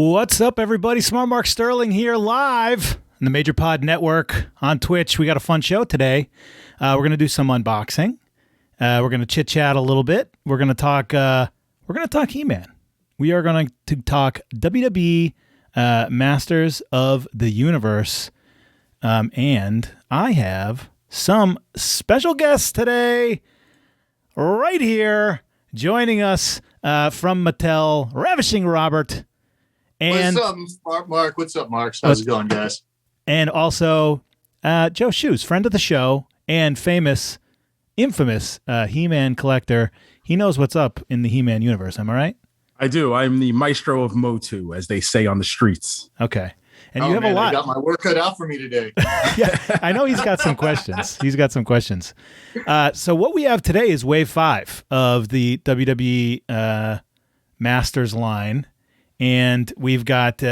What's up, everybody? Smart Mark Sterling here, live on the Major Pod Network on Twitch. We got a fun show today. We're going to do some unboxing. We're going to chit chat a little bit. We're going to talk. He-Man. We are going to talk WWE Masters of the Universe, and I have some special guests today, right here, joining us from Mattel. Ravishing Robert. And what's up, Smart Mark? What's up, Mark? How's it going, guys? And also, Joe Shoes, friend of the show and infamous He-Man collector. He knows what's up in the He-Man universe. Am I right? I do. I'm the maestro of Motu, as they say on the streets. Okay. And you have a lot. I got my work cut out for me today. Yeah, I know he's got some questions. So what we have today is Wave 5 of the WWE Masters line. And we've got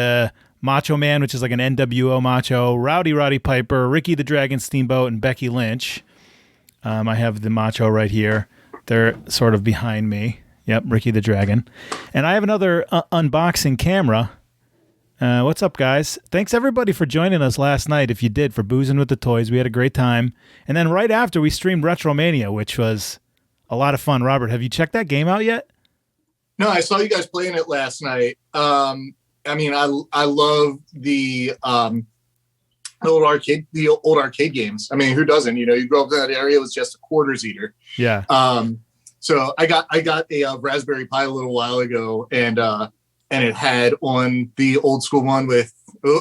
Macho Man, which is like an NWO Macho, Roddy Piper, Ricky the Dragon Steamboat, and Becky Lynch. I have the Macho right here. They're sort of behind me. Yep, Ricky the Dragon. And I have another unboxing camera. What's up, guys? Thanks, everybody, for joining us last night, if you did, for Boozing with the Toys. We had a great time. And then right after, we streamed Retromania, which was a lot of fun. Robert, have you checked that game out yet? No, I saw you guys playing it last night. I love the old arcade games. I mean, who doesn't? You know, you grow up in that area, it was just a quarters eater. Yeah. So I got a Raspberry Pi a little while ago, and it had on the old school one with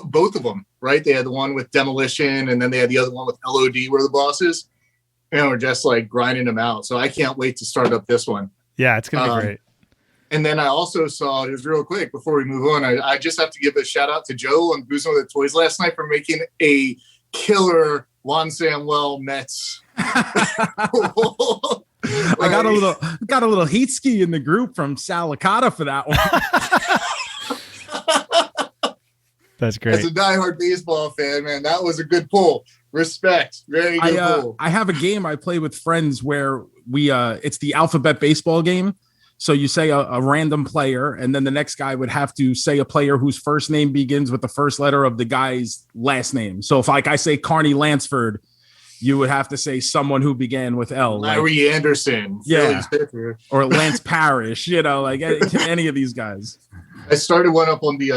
both of them, right? They had the one with Demolition, and then they had the other one with LOD, where the bosses, and we're just like grinding them out. So I can't wait to start up this one. Yeah, it's gonna be great. And then I also saw, just real quick before we move on, I just have to give a shout out to Joe on Boozing with the Toys last night for making a killer Juan Samuel Mets. I got a little heat ski in the group from Salicata for that one. That's great. As a diehard baseball fan, man, that was a good pull. Respect. Very good pull. I have a game I play with friends where it's the alphabet baseball game. So you say a random player, and then the next guy would have to say a player whose first name begins with the first letter of the guy's last name. So if I say Carney Lansford, you would have to say someone who began with L. Larry Anderson. Yeah. Or Lance Parrish, like any of these guys. I started one up on the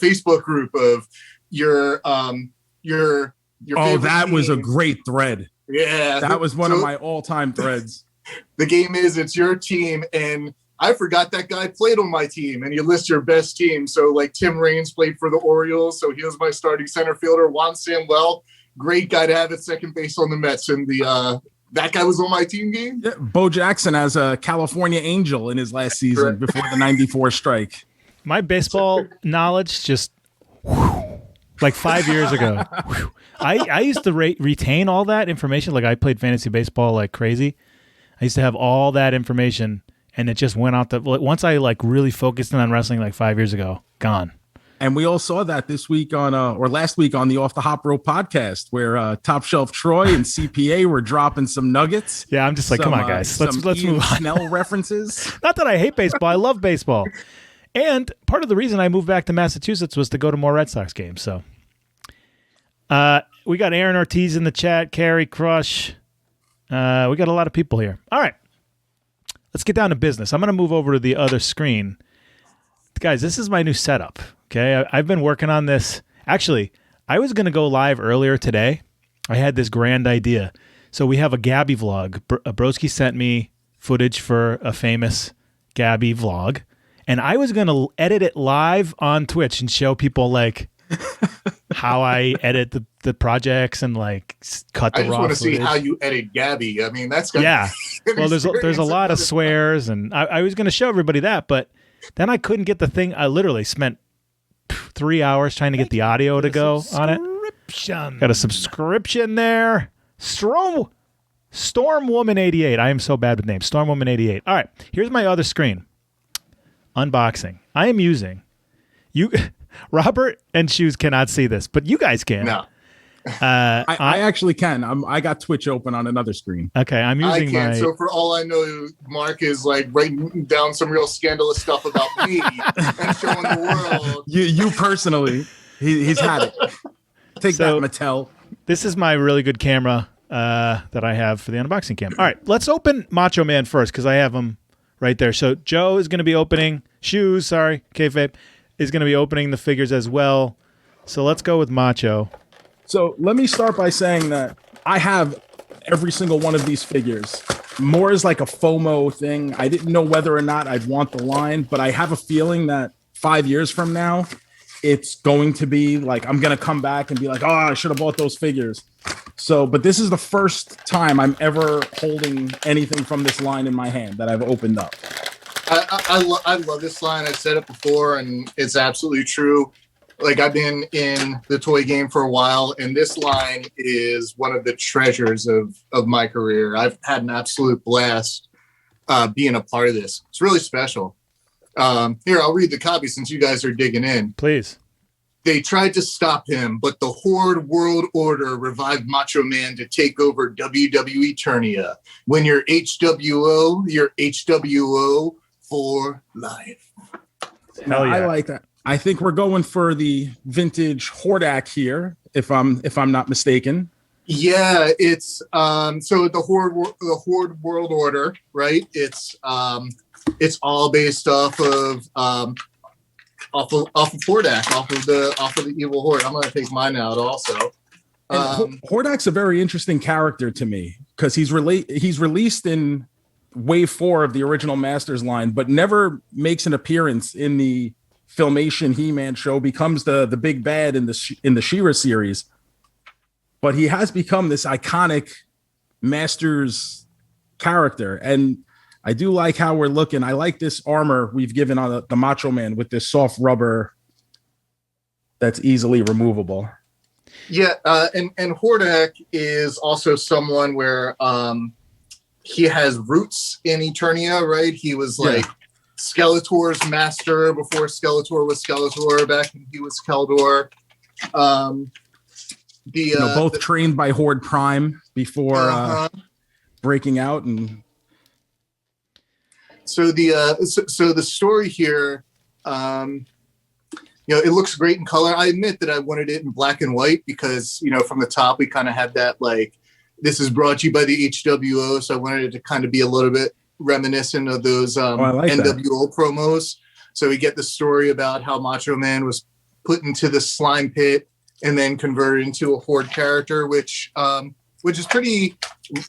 Facebook group of your that was a great thread. Yeah. That was one of my all-time threads. The game is, it's your team, and I forgot that guy played on my team, and you list your best team. So like Tim Raines played for the Orioles, so he was my starting center fielder. Juan Samuel, great guy to have at second base on the Mets, and that guy was on my team game. Yeah, Bo Jackson as a California Angel in his last season before the '94 strike. My baseball knowledge just like 5 years ago. I used to retain all that information. Like I played fantasy baseball like crazy. I used to have all that information, and it just went out once I like really focused in on wrestling like 5 years ago, gone. And we all saw that this week or last week on the Off the Hop Rope podcast, where Top Shelf Troy and CPA were dropping some nuggets. Yeah, I'm just like, come on, guys, let's move on. Snell references. Not that I hate baseball, I love baseball, and part of the reason I moved back to Massachusetts was to go to more Red Sox games. So, we got Aaron Ortiz in the chat, Carrie Crush. We got a lot of people here. All right. Let's get down to business. I'm going to move over to the other screen. Guys, this is my new setup. Okay. I've been working on this. Actually, I was going to go live earlier today. I had this grand idea. So we have a Gabby vlog. Broski sent me footage for a famous Gabby vlog. And I was going to edit it live on Twitch and show people like how I edit the projects and like cut the raw footage. I just want to see how you edit Gabby. I mean, that's well, there's a lot of swears, and I was going to show everybody that, but then I couldn't get the thing. I literally spent 3 hours trying to get the audio to go on it. Got a subscription there. Stormwoman88. I am so bad with names. Stormwoman88. All right, here's my other screen. Unboxing. I am using Robert and Shoes cannot see this, but you guys can. No. I actually can. I got Twitch open on another screen. Okay, I'm using my. So for all I know, Mark is like writing down some real scandalous stuff about me and showing the world. You personally, he's had it. Take that, Mattel. This is my really good camera that I have for the unboxing cam. All right, let's open Macho Man first because I have him right there. So Joe is going to be opening Kayfabe is going to be opening the figures as well. So let's go with Macho. So let me start by saying that I have every single one of these figures. More is like a FOMO thing. I didn't know whether or not I'd want the line, but I have a feeling that 5 years from now, it's going to be like, I'm going to come back and be like, oh, I should have bought those figures. So, but this is the first time I'm ever holding anything from this line in my hand that I've opened up. I love this line. I've said it before, and it's absolutely true. Like, I've been in the toy game for a while, and this line is one of the treasures of my career. I've had an absolute blast being a part of this. It's really special. Here, I'll read the copy since you guys are digging in. Please. They tried to stop him, but the Horde World Order revived Macho Man to take over WWE Eternia. When you're HWO for life. Hell yeah. I like that. I think we're going for the vintage Hordak here, if I'm not mistaken. Yeah, it's so the Horde World Order, right? It's all based off of Hordak, off of the evil Horde. I'm gonna take mine out also. Hordak's a very interesting character to me because he's released in Wave 4 of the original Masters line, but never makes an appearance in the Filmation He-Man show. Becomes the big bad in the She-Ra series, but he has become this iconic Masters character, and I do like how we're looking. I like this armor we've given on the Macho Man with this soft rubber that's easily removable. Yeah, and Hordak is also someone where he has roots in Eternia, right? He was like Skeletor's master before Skeletor was Skeletor, back when he was Keldor. Both trained by Horde Prime before breaking out. And so the story here, it looks great in color. I admit that I wanted it in black and white because, from the top we kind of had that, like, this is brought to you by the HWO. So I wanted it to kind of be a little bit reminiscent of those NWO promos. So we get the story about how Macho Man was put into the slime pit and then converted into a Horde character, which is pretty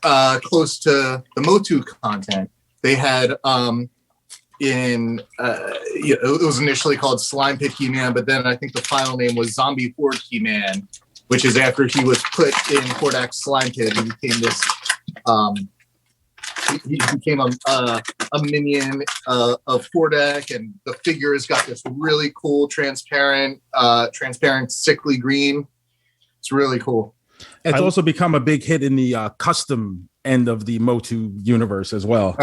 close to the Motu content. They had it was initially called Slime Pit He-Man, but then I think the final name was Zombie Horde He-Man, which is after he was put in Hordak's slime pit and became this. He became a minion of Hordak, and the figure has got this really cool transparent sickly green. It's really cool. It's also become a big hit in the custom end of the Motu universe as well.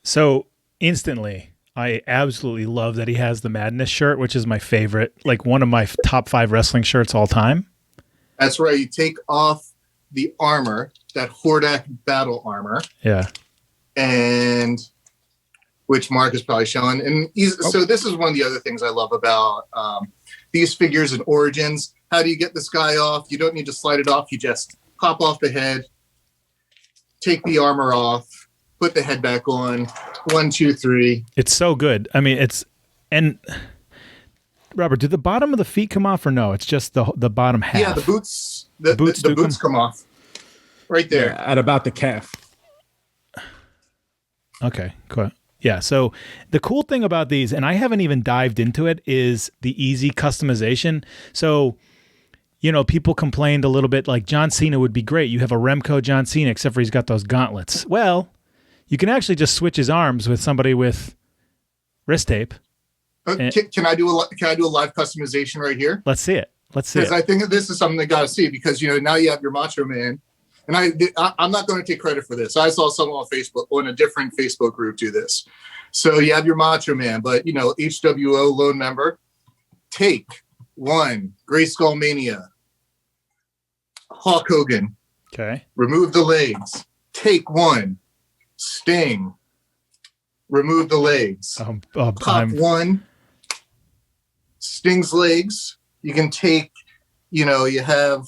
So instantly, I absolutely love that he has the Madness shirt, which is my favorite, like one of my top 5 wrestling shirts all time. That's right. You take off the armor, that Hordak battle armor. Yeah. And which Mark is probably showing. And so this is one of the other things I love about these figures and Origins. How do you get this guy off? You don't need to slide it off. You just pop off the head, take the armor off, put the head back on. 1, 2, 3. It's so good. I mean, and Robert, do the bottom of the feet come off or no? It's just the bottom half. Yeah, the boots. The boots come off right there at about the calf. Okay, cool. Yeah. So the cool thing about these, and I haven't even dived into it, is the easy customization. So, people complained a little bit like John Cena would be great. You have a Remco John Cena, except for he's got those gauntlets. Well, you can actually just switch his arms with somebody with wrist tape. Can I do a live customization right here? Let's see it. Because I think that this is something they got to see, because now you have your Macho Man, and I'm not going to take credit for this. I saw someone on Facebook, on a different Facebook group, do this. So you have your Macho Man, but HWO lone member. Take 1, Grayskull Mania. Hulk Hogan. Okay. Remove the legs. Take one. Sting. Remove the legs. Pop one. Sting's legs. You can take, you have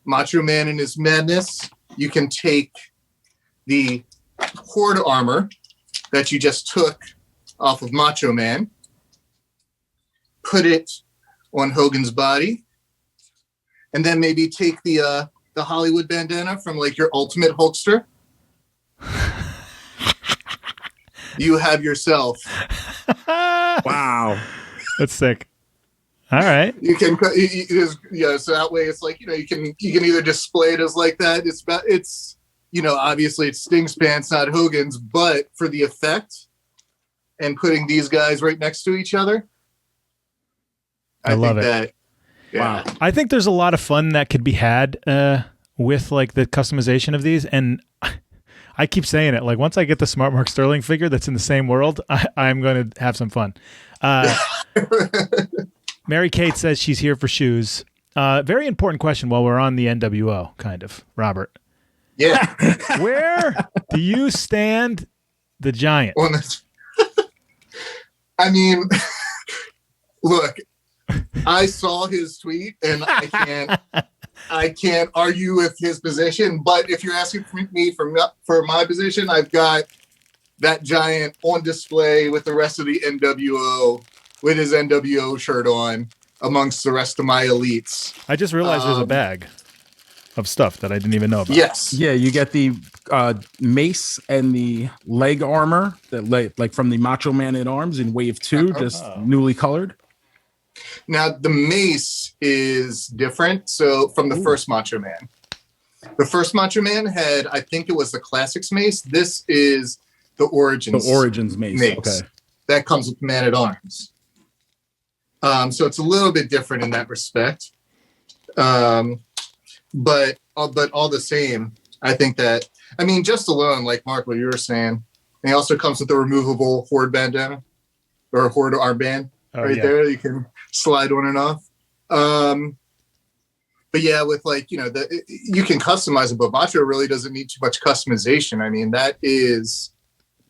Macho Man and his madness. You can take the Horde armor that you just took off of Macho Man. Put it on Hogan's body. And then maybe take the Hollywood bandana from like your Ultimate Hulkster. You have yourself. Wow. That's sick. All right. You can, so that way it's like, you can either display it as like that. It's obviously it's Sting's pants, not Hogan's, but for the effect and putting these guys right next to each other. I love it. Yeah. Wow. I think there's a lot of fun that could be had with like the customization of these. And I keep saying it, like once I get the Smart Mark Sterling figure that's in the same world, I'm going to have some fun. Mary Kate says she's here for shoes. Very important question while we're on the NWO, kind of, Robert. Yeah. Where do you stand the Giant? I mean, look, I saw his tweet and I can't argue with his position, but if you're asking me for my position, I've got that Giant on display with the rest of the NWO with his NWO shirt on amongst the rest of my elites. I just realized there's a bag of stuff that I didn't even know about. Yes. Yeah, you get the mace and the leg armor that like from the Macho Man at Arms in Wave 2, just newly colored. Now, the mace is different. So from the first Macho Man. The first Macho Man had, I think it was the Classics mace. This is the Origins. The Origins mace. Okay. That comes with Man at Arms. So it's a little bit different in that respect. But all the same, I think that, I mean, just alone, like Mark, what you were saying, it also comes with the removable Horde bandana or Horde armband there. You can slide on and off. But yeah, with like, you can customize it, but Macho really doesn't need too much customization. I mean, that is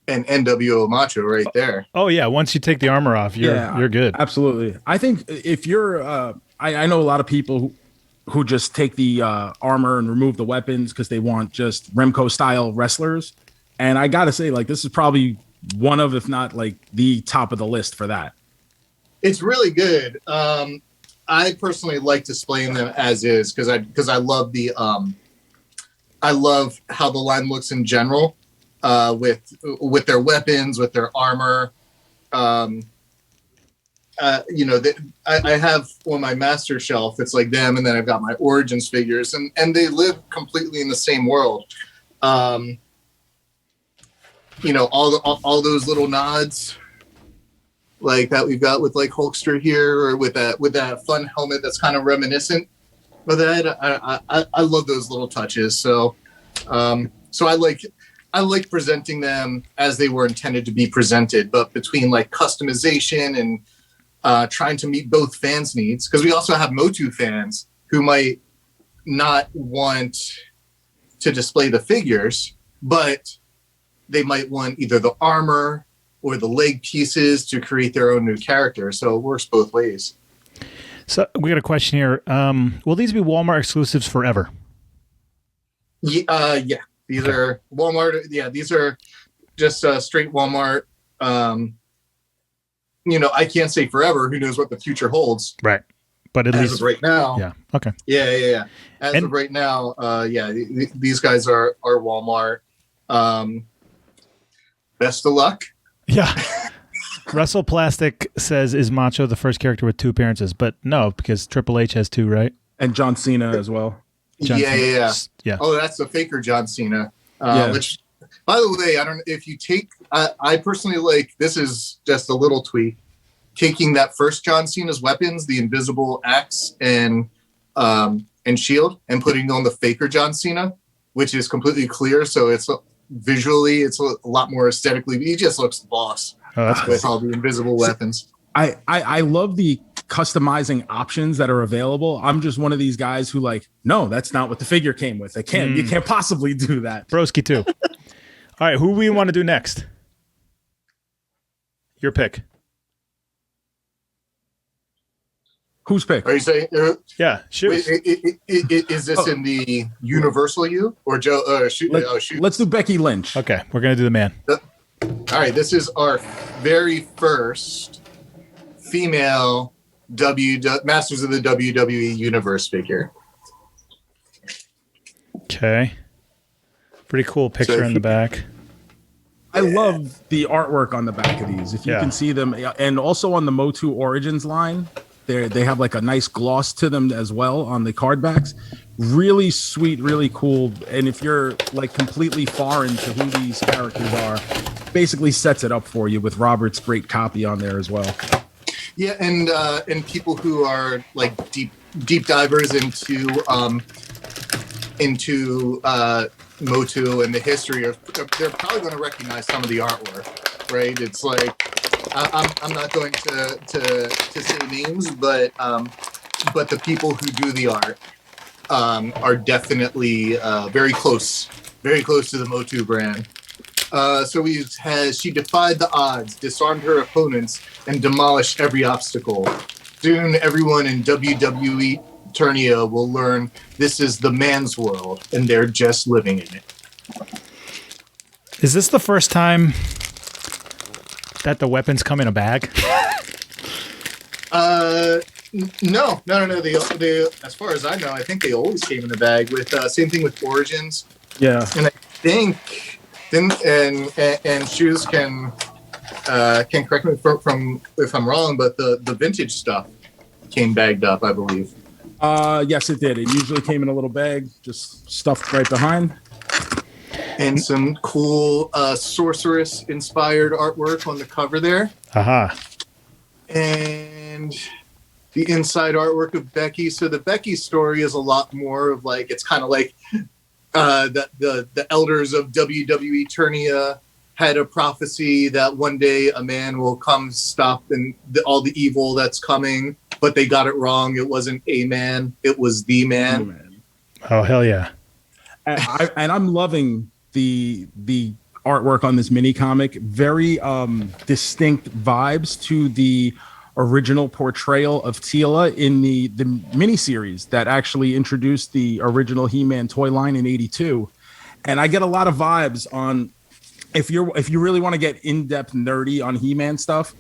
an NWO Macho right there. Oh yeah. Once you take the armor off, you're good. Absolutely. I think if you're, I know a lot of people who just take the armor and remove the weapons because they want just Remco style wrestlers. And I got to say, like, this is probably one of, if not like the top of the list for that. It's really good. I personally like displaying them as is because I love the I love how the line looks in general with their weapons, with their armor. I have on my master shelf, it's like them, and then I've got my Origins figures, and they live completely in the same world. All those little nods like that we've got with like Hulkster here, or with that fun helmet that's kind of reminiscent of that. I love those little touches. So I like presenting them as they were intended to be presented, but between like customization and trying to meet both fans' needs, because we also have Motu fans who might not want to display the figures, but they might want either the armor or the leg pieces to create their own new character. So it works both ways. So we got a question here. Will these be Walmart exclusives forever? These are Walmart. Yeah, these are just straight Walmart. I can't say forever. Who knows what the future holds? Right. But at least of right now. Yeah. Okay. Yeah. As of right now, these guys are Walmart. Best of luck. Yeah. Russell Plastic says, is Macho the first character with 2 appearances? But no, because Triple H has 2, right? And John Cena as well. Yeah. Yeah. Oh, that's the faker John Cena. Yeah. Which, by the way, I don't know if you take. I personally like. This is just a little tweak. Taking that first John Cena's weapons, the invisible axe and shield, and putting on the faker John Cena, which is completely clear. So it's visually, it's a lot more aesthetically. He just looks boss. Oh, that's with all the invisible weapons. I love the customizing options that are available. I'm just one of these guys who like, no, that's not what the figure came with. You can't possibly do that. Broski too. All right, who we want to do next? Your pick. Whose pick? Are you saying? Yeah, shoot. Is this in the Universal U or Joe? Shoot. Let's do Becky Lynch. Okay, we're gonna do the man. All right, this is our very first female Masters of the WWE Universe figure. Okay, pretty cool picture in the back. I love the artwork on the back of these. If you can see them, and also on the Motu Origins line, they have like a nice gloss to them as well on the card backs. Really sweet, really cool. And if you're like completely foreign to who these characters are, basically sets it up for you with Robert's great copy on there as well. Yeah, and people who are like deep divers into Motu and the history they're probably going to recognize some of the artwork, right? It's like I'm not going to say names, but the people who do the art are definitely very close to the Motu brand. So she defied the odds, disarmed her opponents, and demolished every obstacle. Soon, everyone in WWE Eternia will learn this is the man's world, and they're just living in it. Is this the first time that the weapons come in a bag? No. They, as far as I know, I think they always came in a bag. With same thing with Origins. Yeah, and I think and Shoes can correct me if I'm wrong, but the vintage stuff came bagged up, I believe. Yes, it did. It usually came in a little bag, just stuffed right behind. And some cool sorceress-inspired artwork on the cover there. Aha. And the inside artwork of Becky. So the Becky story is a lot more of like, it's kind of like the elders of WWE Eternia had a prophecy that one day a man will come stop all the evil that's coming, but they got it wrong. It wasn't a man, it was the man. Oh, hell yeah. And I'm loving the artwork on this mini comic. Very distinct vibes to the original portrayal of Teela in the miniseries that actually introduced the original He-Man toy line in '82. And I get a lot of vibes on if you really want to get in-depth nerdy on He-Man stuff.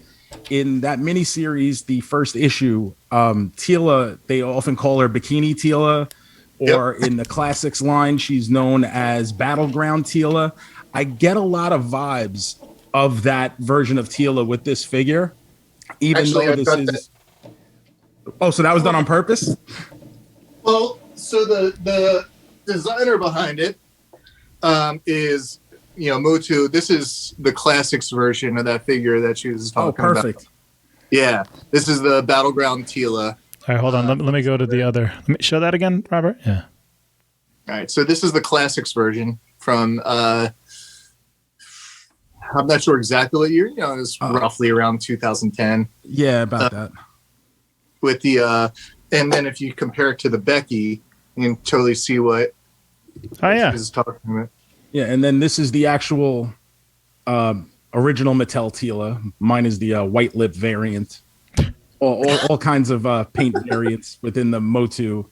In that miniseries, the first issue, Teela, they often call her Bikini Teela, or in the classics line, she's known as Battleground Teela. I get a lot of vibes of that version of Teela with this figure, even Actually, though this is. That. Oh, so that was done on purpose? Well, so the designer behind it is, Motu. This is the classics version of that figure that she was talking about. Oh, perfect. Yeah, this is the Battleground Teela. All right, hold on. Let me go to the other. Let me show that again, Robert. Yeah. All right, so this is the classics version from. I'm not sure exactly what year. It's roughly around 2010. Yeah, about that. With the and then if you compare it to the Becky, you can totally see what. Oh yeah. Is talking about. Yeah, and then this is the actual original Mattel Teela. Mine is the white lip variant. All kinds of paint variants within the Motu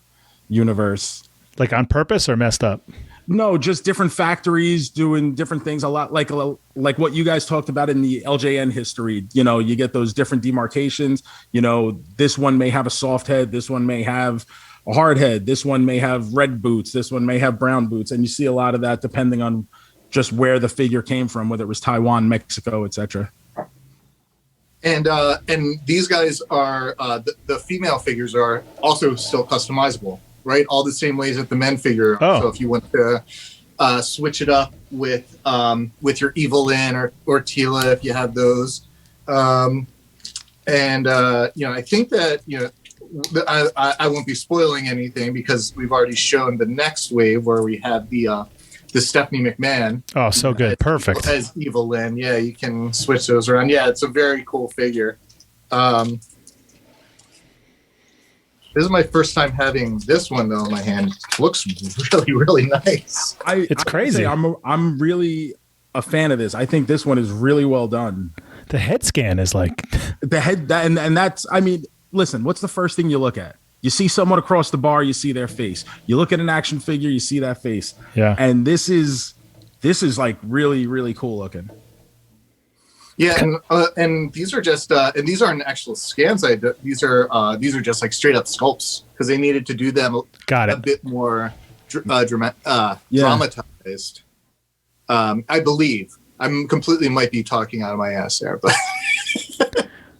universe. Like on purpose or messed up? No, just different factories doing different things. A lot like what you guys talked about in the LJN history. You get those different demarcations. This one may have a soft head. This one may have a hard head. This one may have red boots. This one may have brown boots. And you see a lot of that depending on just where the figure came from, whether it was Taiwan, Mexico, etc. And these guys are the female figures are also still customizable, right? All the same ways that the men figure. Oh. So if you want to switch it up with your Evil Lyn or Teela, if you have those, I think that I won't be spoiling anything because we've already shown the next wave where we have the Stephanie McMahon. Oh, so good. Perfect. As Evil Lyn. Yeah, you can switch those around. Yeah, it's a very cool figure. This is my first time having this one though in my hand. It looks really, really nice. It's crazy. I'm really a fan of this. I think this one is really well done. The head scan is like the head, and that's. I mean, listen. What's the first thing you look at? You see someone across the bar, you see their face. You look at an action figure, you see that face. Yeah. And this is like really, really cool looking. Yeah, and these are just and these aren't actual scans. These are just like straight up sculpts because they needed to do them a bit more dramatized. I believe I'm completely might be talking out of my ass there, but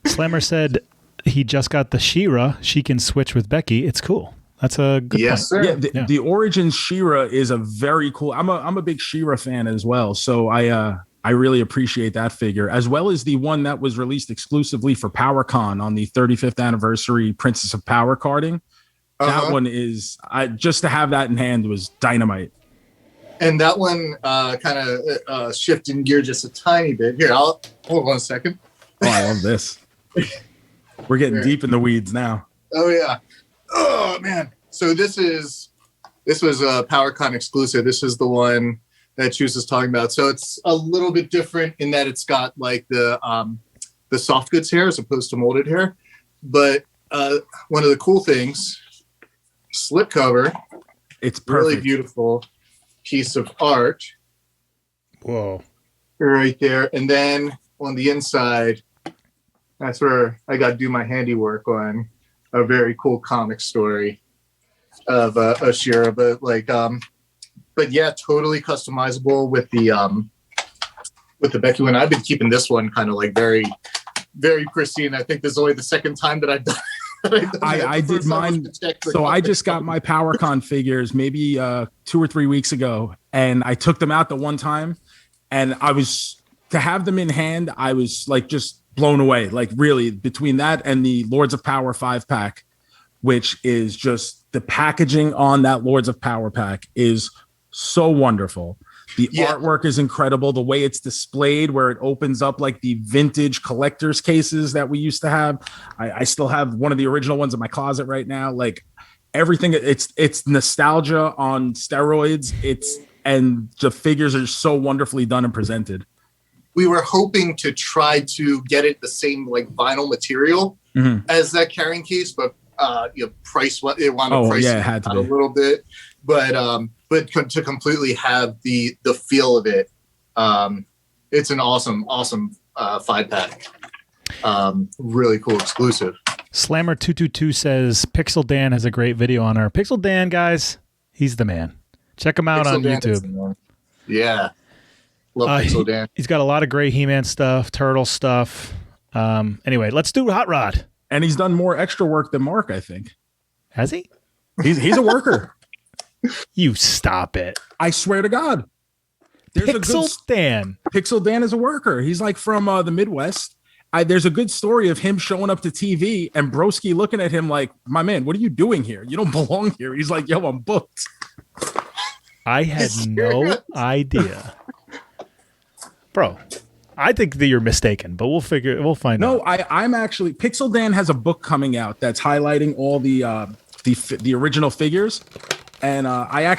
Slammer said he just got the She-Ra. She can switch with Becky. It's cool. That's a good point. Sir. Yeah, the Origins She-Ra is a very cool. I'm a big She-Ra fan as well, so I really appreciate that figure, as well as the one that was released exclusively for PowerCon on the 35th anniversary Princess of Power carding. That one is just to have that in hand was dynamite. And that one kind of shifting gear just a tiny bit. Here, I'll hold on a second. Oh, I love this. We're getting deep in the weeds now. Oh yeah. Oh man. So this was a PowerCon exclusive. This is the one that Choose is talking about. So it's a little bit different in that it's got like the soft goods hair as opposed to molded hair. But one of the cool things, slip cover. It's perfect. Really beautiful piece of art. Whoa. Right there. And then on the inside, that's where I got to do my handiwork on a very cool comic story of She-Ra. But yeah, totally customizable with the Becky one. I've been keeping this one kind of like very, very pristine. I think this is only the second time that I've done. I did mine. So I just got my PowerCon figures maybe 2 or 3 weeks ago, and I took them out the one time, and to have them in hand, I was like just blown away. Like really, between that and the Lords of Power 5-pack, which is just the packaging on that Lords of Power pack is so wonderful. The artwork is incredible. The way it's displayed, where it opens up like the vintage collector's cases that we used to have. I still have one of the original ones in my closet right now. Like everything, it's nostalgia on steroids. And the figures are so wonderfully done and presented. We were hoping to try to get it the same like vinyl material as that carrying case, but price what it wanted to price it had to a little bit, but to completely have the feel of it, it's an awesome 5-pack. Really cool exclusive. Slammer 222 says Pixel Dan has a great video on her. Pixel Dan, guys, he's the man. Check him out on YouTube. Yeah, love Pixel Dan. He's got a lot of great He-Man stuff, Turtle stuff. Anyway, let's do Hot Rod. And he's done more extra work than Mark, I think. Has he? He's a worker. You stop it. I swear to God. Pixel Dan. Pixel Dan is a worker. He's like from the Midwest. There's a good story of him showing up to TV and Broski looking at him like, my man, what are you doing here? You don't belong here. He's like, yo, I'm booked. I had no idea. Bro, I think that you're mistaken, but we'll find out. No, I'm actually, Pixel Dan has a book coming out that's highlighting all the original figures. And I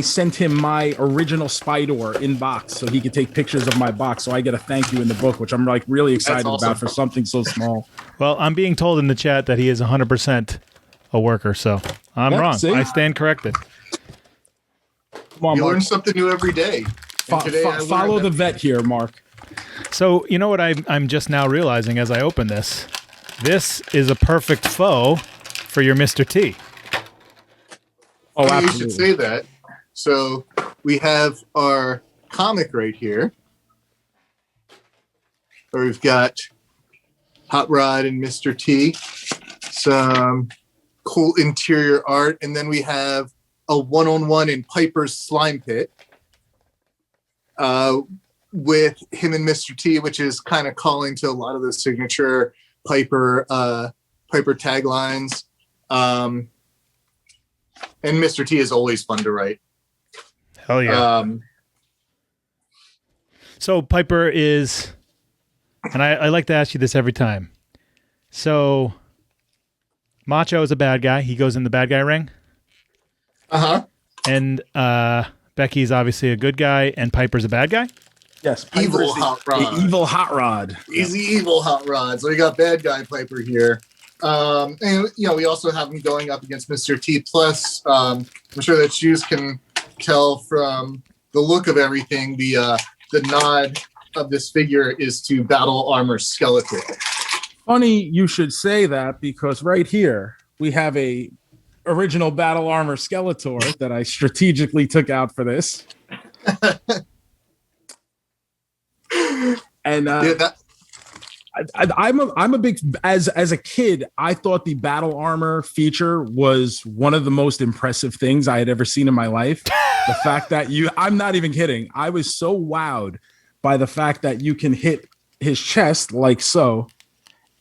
sent him my original Spider in box so he could take pictures of my box. So I get a thank you in the book, which I'm like really excited about for something so small. Well, I'm being told in the chat that he is 100% a worker, so I'm wrong. See? I stand corrected. Come on, you Mark. learn something new every day. Follow the vet here, Mark. So you know what I'm just now realizing as I open this? This is a perfect faux for your Mr. T. Oh, absolutely. You should say that. So we have our comic right here, where we've got Hot Rod and Mr. T, some cool interior art, and then we have a one-on-one in Piper's slime pit with him and Mr. T, which is kind of calling to a lot of the signature Piper taglines. And Mr. T is always fun to write. Hell yeah. So Piper is, and I like to ask you this every time. So Macho is a bad guy. He goes in the bad guy ring. Uh-huh. And Becky's obviously a good guy, and Piper's a bad guy. Yes, Evil Hot Rod. The evil Hot Rod. He's the evil Hot Rod. So we got bad guy Piper here. And we also have him going up against Mr. T. Plus, I'm sure that you can tell from the look of everything, the nod of this figure is to Battle Armor Skeletor. Funny you should say that, because right here we have a original Battle Armor Skeletor that I strategically took out for this. And I'm a big, as a kid, I thought the Battle Armor feature was one of the most impressive things I had ever seen in my life. The fact that I'm not even kidding. I was so wowed by the fact that you can hit his chest like so,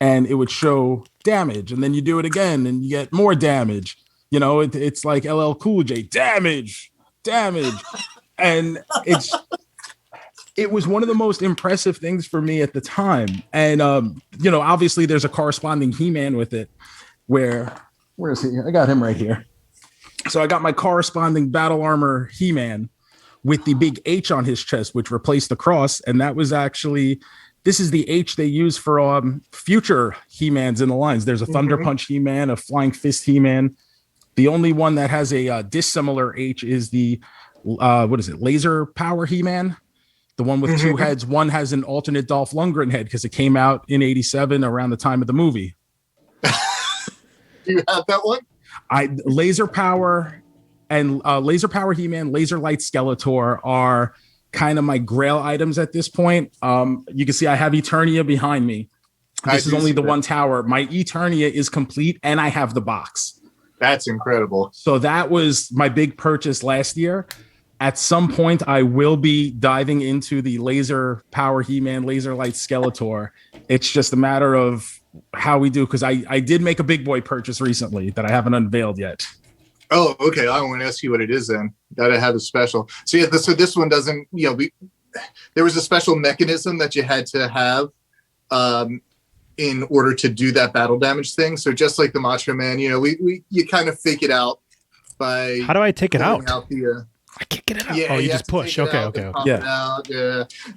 and it would show damage, and then you do it again and you get more damage. You know, it's like LL Cool J, damage. And it was one of the most impressive things for me at the time. And, obviously there's a corresponding He-Man with it where is he? I got him right here. So I got my corresponding Battle Armor He-Man with the big H on his chest, which replaced the cross. And that was actually, this is the H they use for future He-Mans in the lines. There's a Thunder Punch He-Man, a Flying Fist He-Man. The only one that has a dissimilar H is the, Laser Power He-Man. The one with two heads. One has an alternate Dolph Lundgren head because it came out in '87 around the time of the movie. Do you have that one? Laser Power and Laser Power He-Man, Laser Light Skeletor are kind of my grail items at this point. You can see I have Eternia behind me. This is only the one tower. My Eternia is complete, and I have the box. That's incredible. So that was my big purchase last year. At some point, I will be diving into the Laser Power He-Man, Laser Light Skeletor. It's just a matter of how we do, because I did make a big boy purchase recently that I haven't unveiled yet. Oh, okay. I want to ask you what it is then. Gotta have a special. So yeah, so this one doesn't, there was a special mechanism that you had to have in order to do that battle damage thing. So just like the Macho Man, you kind of fake it out by. How do I take it out? I can't get it out. Yeah, you just push. Okay. Yeah.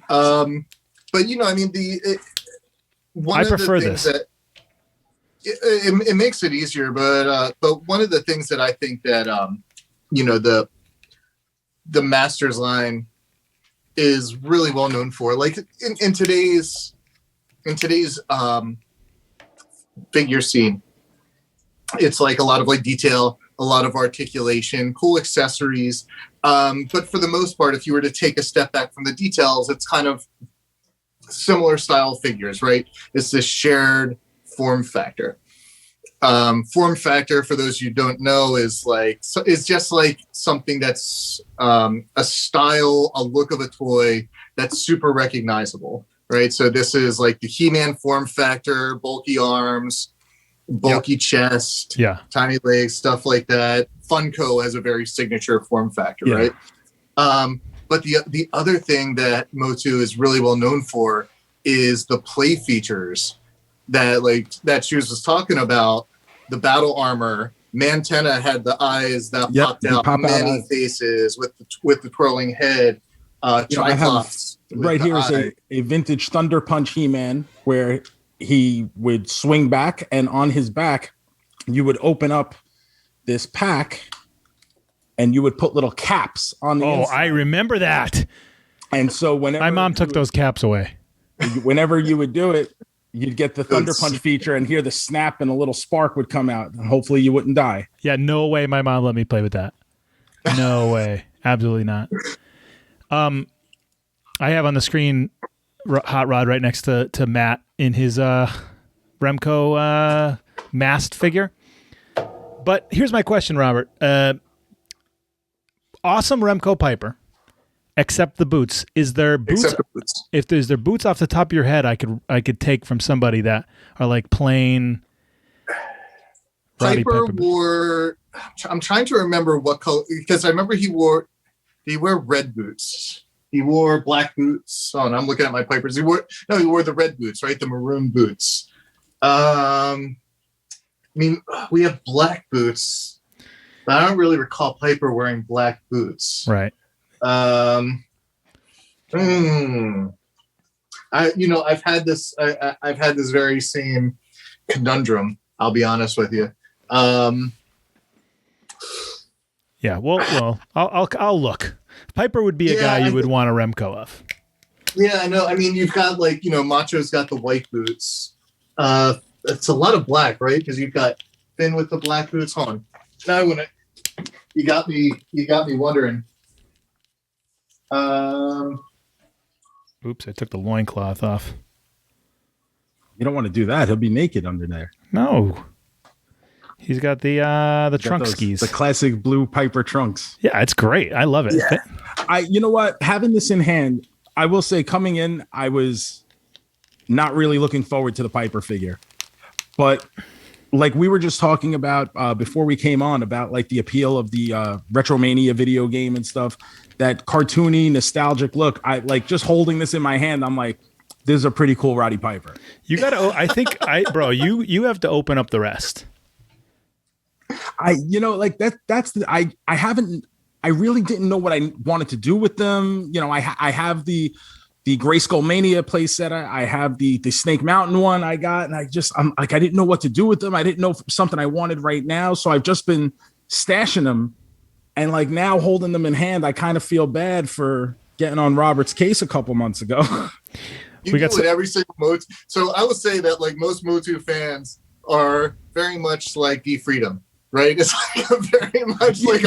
But one I of prefer the things this. that it makes it easier, but one of the things that I think that the Masters line is really well known for, like in today's figure scene, it's like a lot of like detail, a lot of articulation, cool accessories. But for the most part, if you were to take a step back from the details, it's kind of similar style figures, right? It's this shared form factor. Form factor, for those you don't know, is just like something that's a style, a look of a toy that's super recognizable, right? So this is like the He-Man form factor, bulky arms, bulky chest, tiny legs, stuff like that. Funko has a very signature form factor, right? But the other thing that Motu is really well known for is the play features that Shoes was talking about. The battle armor, Mantenna had the eyes that popped out, many faces with the twirling head. Triclops right here is a vintage Thunder Punch He-Man where he would swing back, and on his back, you would open up this pack, and you would put little caps on the inside. I remember that. And so whenever my mom took those caps away, whenever you would do it, you'd get the Thunder Punch feature and hear the snap, and a little spark would come out, and hopefully you wouldn't die. Yeah, no way my mom let me play with that. No way. Absolutely not. I have on the screen Hot Rod right next to Matt in his Remco masked figure. But here's my question, Robert. Awesome Remco Piper, except the boots. Is there boots? If there's boots off the top of your head, I could take from somebody that are like plain. Piper wore. I'm trying to remember what color, because I remember he wore red boots. He wore black boots. Oh, and I'm looking at my Pipers. He wore the red boots, right? The maroon boots. I mean, we have black boots, but I don't really recall Piper wearing black boots. Right. I've had this very same conundrum. I'll be honest with you. Yeah. Well, I'll look. Piper would be a guy you would want a Remco of. Yeah, I know. I mean, you've got Macho's got the white boots. It's a lot of black, right? Because you've got Finn with the black boots on. Now you got me wondering. Oops, I took the loincloth off. You don't want to do that. He'll be naked under there. No. He's got the trunk skis. The classic blue Piper trunks. Yeah, it's great. I love it. Yeah. You know what? Having this in hand, I will say coming in, I was not really looking forward to the Piper figure. But like we were just talking about before we came on about like the appeal of the Retromania video game and stuff, that cartoony, nostalgic look. I like just holding this in my hand. I'm like, this is a pretty cool Roddy Piper. You got to, I think, you have to open up the rest. I really didn't know what I wanted to do with them. You know, I have the Grayskull Mania play set. I have the Snake Mountain one I got, and I didn't know what to do with them. I didn't know something I wanted right now. So I've just been stashing them, and like now holding them in hand, I kind of feel bad for getting on Robert's case a couple months ago. We got it every single Motu. So I would say that like most Motu fans are very much like the Freedom. Right, it's like very much like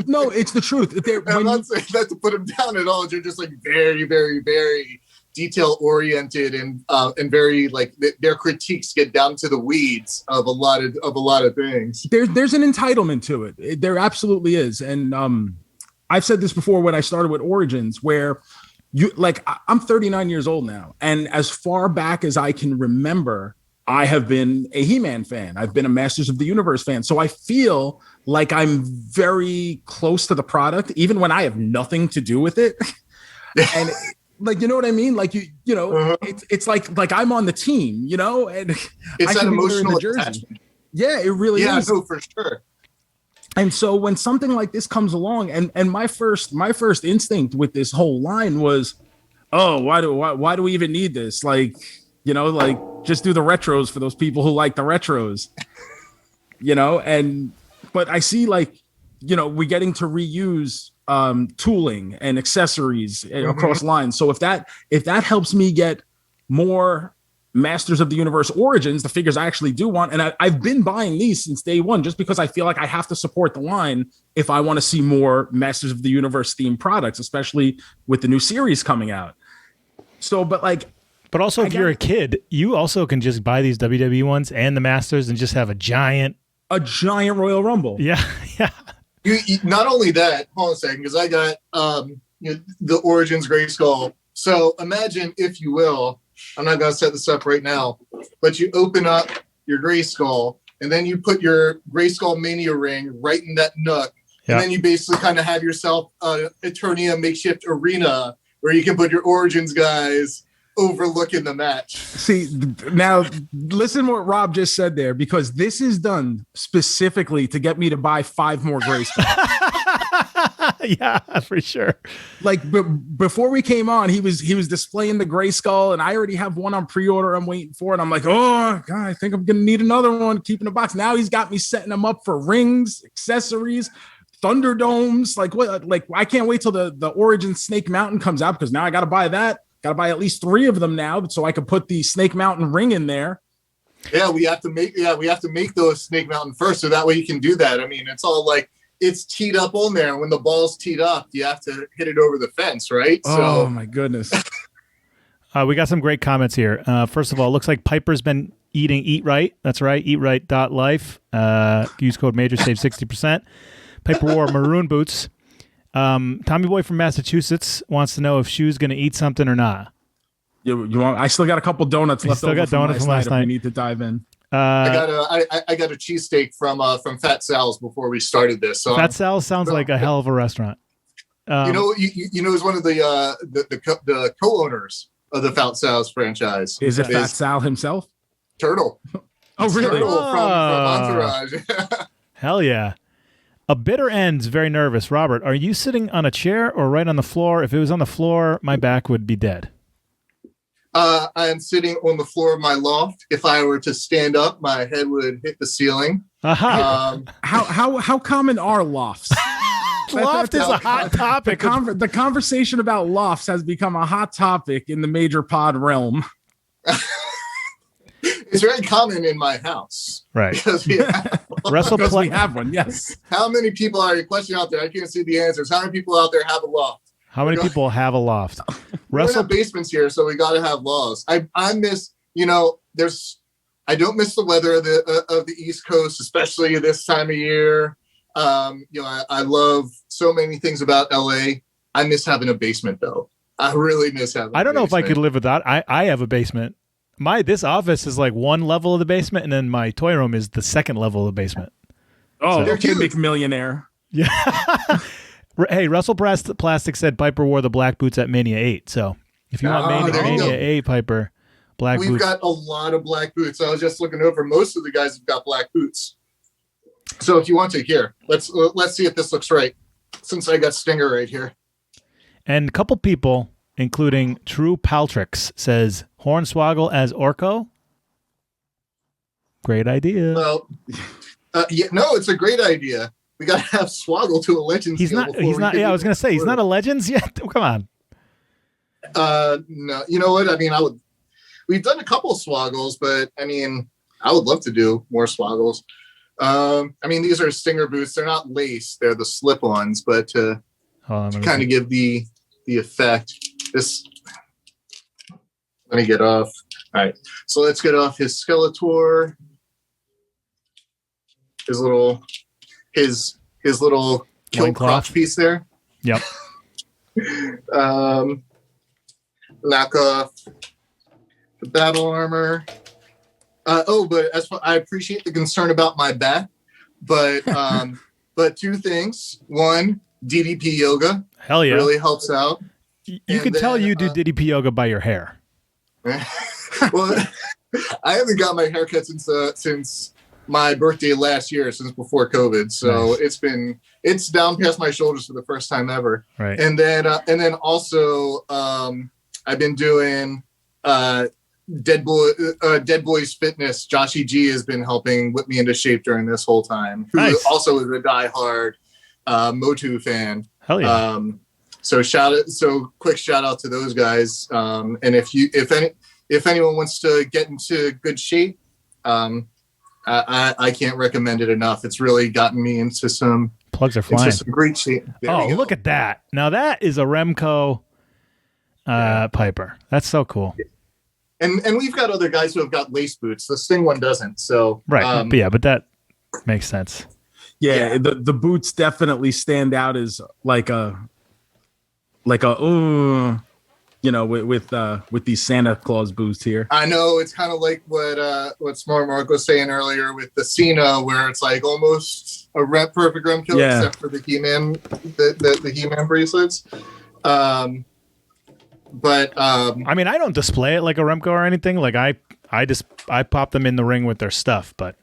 no, it's the truth. I'm not saying that to put them down at all. They're just like very, very, very detail oriented and very like their critiques get down to the weeds of a lot of things. There's an entitlement to it. There absolutely is, and I've said this before when I started with Origins, where I'm 39 years old now, and as far back as I can remember, I have been a He-Man fan. I've been a Masters of the Universe fan. So I feel like I'm very close to the product, even when I have nothing to do with it. And like, you know what I mean? Like, it's like I'm on the team, and it's that emotional attachment. Yeah, it really is. Yeah, no, for sure. And so when something like this comes along, and my first instinct with this whole line was, oh, why do we even need this? Like, just do the retros for those people who like the retros, but I see we're getting to reuse tooling and accessories across lines. So if that helps me get more Masters of the Universe Origins, the figures I actually do want, and I've been buying these since day one, just because I feel like I have to support the line if I want to see more Masters of the Universe themed products, especially with the new series coming out. So, But also, if you're a kid, you also can just buy these WWE ones and the Masters and just have a giant Royal Rumble. Yeah, yeah. You not only that, hold on a second, because I got the Origins Grayskull. So imagine, if you will, I'm not going to set this up right now, but you open up your Grayskull, and then you put your Grayskull Mania ring right in that nook, and then you basically kind of have yourself Eternia makeshift arena where you can put your Origins guys overlooking the match. See, now listen to what Rob just said there, because this is done specifically to get me to buy 5 more Grayskull. Yeah, for sure. Like before we came on, he was displaying the Grayskull, and I already have one on pre-order I'm waiting for, and I'm like, oh God, I think I'm gonna need another one, keeping the box. Now he's got me setting them up for rings, accessories, Thunderdomes. Like what? Like I can't wait till the Origin Snake Mountain comes out, because now I gotta buy that. Got to buy at least 3 of them now, so I can put the Snake Mountain ring in there. Yeah, we have to make those Snake Mountain first, so that way you can do that. I mean, it's all like it's teed up on there. When the ball's teed up, you have to hit it over the fence, right? Oh my goodness. We got some great comments here. First of all, it looks like Piper's been eating Eat Right. That's right, eatright.life. Use code MAJOR, save 60%. Piper wore maroon boots. Tommy Boy from Massachusetts wants to know if Shoe's going to eat something or not. You want? I still got a couple donuts left. Still got donuts from last night. We need to dive in. I got a cheesesteak from Fat Sal's before we started this. So Fat Sal's sounds like a hell of a restaurant. Is one of the co-owners of the Fat Sal's franchise. Is it Fat Sal himself? Turtle. Oh, really? From Entourage. Hell yeah. A bitter end's very nervous. Robert, are you sitting on a chair or right on the floor? If it was on the floor, my back would be dead. I am sitting on the floor of my loft. If I were to stand up, my head would hit the ceiling. How common are lofts? Loft is a hot topic. The conversation about lofts has become a hot topic in the major pod realm. It's very common in my house. Right. Because we have one, yes. How many people are your question out there? I can't see the answers. How many people out there have a loft? How many people have a loft? We're in basements here, so we got to have laws. I miss, I don't miss the weather of the East Coast, especially this time of year. I love so many things about LA. I miss having a basement, though. I really miss having. I don't know if I could live without. I have a basement. This office is like one level of the basement, and then my toy room is the second level of the basement. Oh, so. Okay, McMillionaire. Yeah. Hey, Russell Plastic said Piper wore the black boots at Mania 8. So if you want Mania 8, Piper, black boots. We've got a lot of black boots. I was just looking over. Most of the guys have got black boots. So if you want to, here, let's see if this looks right. Since I got Stinger right here. And a couple people, including True Paltrix, says Hornswoggle as Orko. Great idea. Well, it's a great idea. We got to have Swoggle to a Legends. He's not. Yeah, I was going to say he's not a Legends yet. Oh, come on. No, you know what? I mean, we've done a couple of Swoggles, but I mean, I would love to do more Swoggles. These are Stinger boots. They're not lace. They're the slip-ons, but to kind of give the effect. Let me get off. All right. So let's get off his Skeletor. His little kill crotch piece there. Yep. Knock off the battle armor. But I appreciate the concern about my back. But two things. One, DDP yoga. Hell yeah. Really helps out. You can tell you do DDP yoga by your hair. Well, I haven't got my haircut since my birthday last year, since before COVID. So nice. It's down past my shoulders for the first time ever. Right. And then also I've been doing Dead Boys Fitness. Joshy G has been helping whip me into shape during this whole time. Who also is a diehard Motu fan. Hell yeah. Quick shout out to those guys. And if anyone wants to get into good shape, I can't recommend it enough. It's really gotten me into some plugs are flying. Into some great shape. Look at that! Now that is a Remco Piper. That's so cool. And we've got other guys who have got lace boots. The Sting one doesn't. So right, but that makes sense. Yeah, the boots definitely stand out as with these Santa Claus boots here. I know it's kind of like what Smart Mark was saying earlier with the Cena, where it's like almost a perfect Remco, except for the He-Man, the He-Man bracelets. I don't display it like a Remco or anything. Like I pop them in the ring with their stuff, but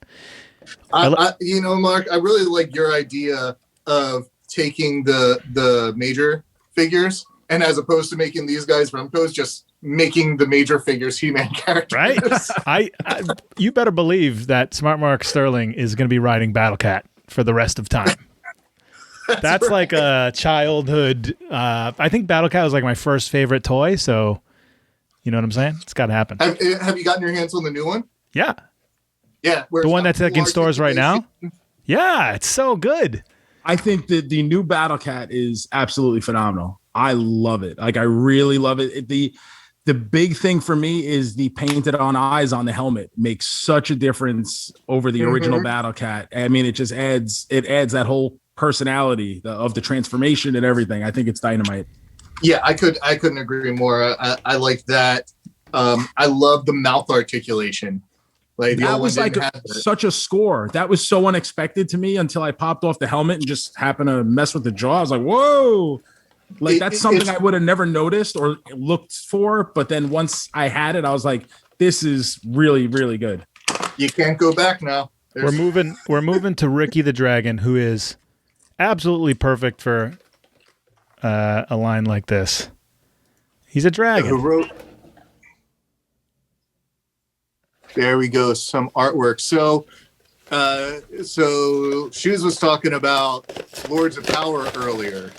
Mark, I really like your idea of taking the major figures, and as opposed to making these guys Remcos, just making the major figures He-Man characters. Right? You better believe that Smart Mark Sterling is going to be riding Battle Cat for the rest of time. That's right. Like a childhood. I think Battle Cat was like my first favorite toy. So, you know what I'm saying? It's got to happen. Have you gotten your hands on the new one? Yeah. Yeah. The one that's like in stores right now? Yeah, it's so good. I think that the new Battle Cat is absolutely phenomenal. I love it. Like, I really love it. The big thing for me is the painted on eyes on the helmet makes such a difference over the original Battle Cat. I mean, it just adds that whole personality of the transformation and everything. I think it's dynamite. Yeah, I couldn't agree more. I like that. I love the mouth articulation. Like that was like such a score. That was so unexpected to me until I popped off the helmet and just happened to mess with the jaw. I was like, whoa. Like that's something I would have never noticed or looked for. But then once I had it, I was like, this is really, really good. You can't go back now. We're moving to Ricky the Dragon, who is absolutely perfect for a line like this. He's a dragon. There we go. Some artwork. So Shoes was talking about Lords of Power earlier.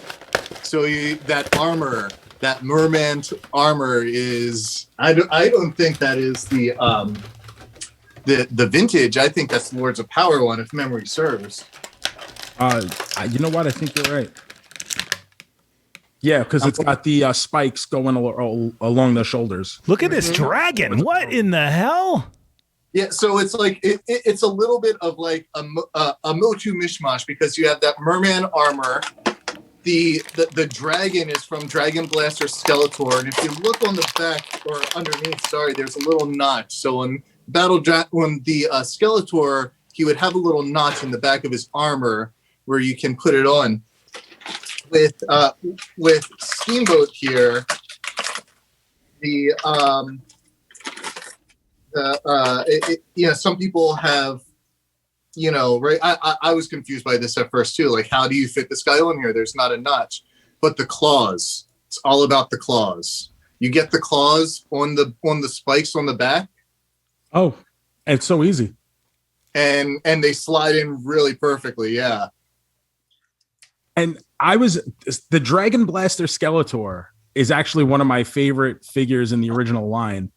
So that armor, that merman armor is. I don't think that is the vintage. I think that's the Lords of Power one, if memory serves. You know what? I think you're right. Yeah, because it's got the spikes going along the shoulders. Look at this dragon! What in the hell? Yeah, so it's like it's a little bit of like a Motu mishmash because you have that merman armor. The dragon is from Dragon Blaster Skeletor, and if you look on the back or underneath, there's a little notch. So on the Skeletor, he would have a little notch in the back of his armor where you can put it on. With Steamboat here, some people have, right. I was confused by this at first too. Like, how do you fit this guy on here? There's not a notch, but the claws. It's all about the claws. You get the claws on the spikes on the back. Oh, it's so easy. And they slide in really perfectly. Yeah. And the Dragon Blaster Skeletor is actually one of my favorite figures in the original line.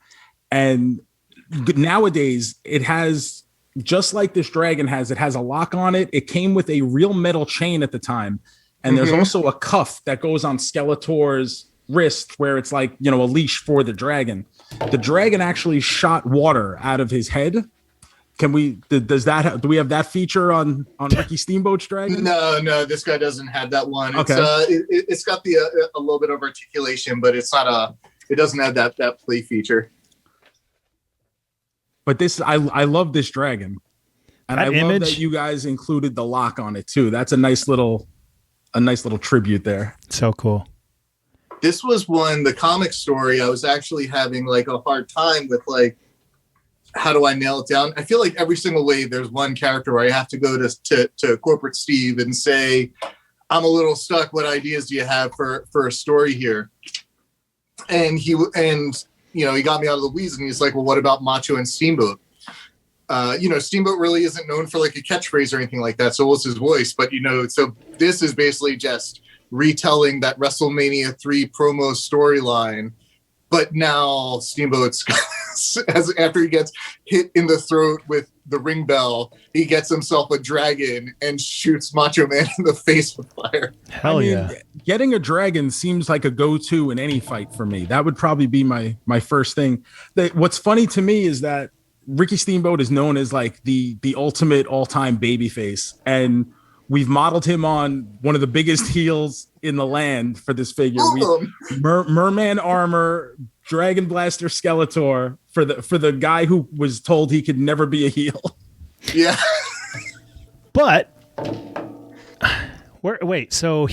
And nowadays it has, just like this dragon has, it has a lock on it. It came with a real metal chain at the time. And there's also a cuff that goes on Skeletor's wrist where it's like, a leash for the dragon. The dragon actually shot water out of his head. Do we have that feature on Ricky Steamboat's dragon? No, this guy doesn't have that one. Okay. It's got a little bit of articulation, but it doesn't have that play feature. But I love this dragon. And I love that you guys included the lock on it too. That's a nice little tribute there. So cool. This was the comic story. I was actually having like a hard time with like, how do I nail it down? I feel like every single wave, there's one character where I have to go to Corporate Steve and say, I'm a little stuck. What ideas do you have for a story here? And he got me out of the weeds and he's like, well, what about Macho and Steamboat? Steamboat really isn't known for like a catchphrase or anything like that. So what's his voice? But, so this is basically just retelling that WrestleMania 3 promo storyline. But now Steamboat's after he gets hit in the throat with the ring bell, he gets himself a dragon and shoots Macho Man in the face with fire. Hell yeah. Getting a dragon seems like a go-to in any fight for me. That would probably be my first thing. What's funny to me is that Ricky Steamboat is known as like the ultimate all-time babyface. And we've modeled him on one of the biggest heels in the land for this figure. Merman armor, Dragon Blaster Skeletor for the guy who was told he could never be a heel. Yeah. But so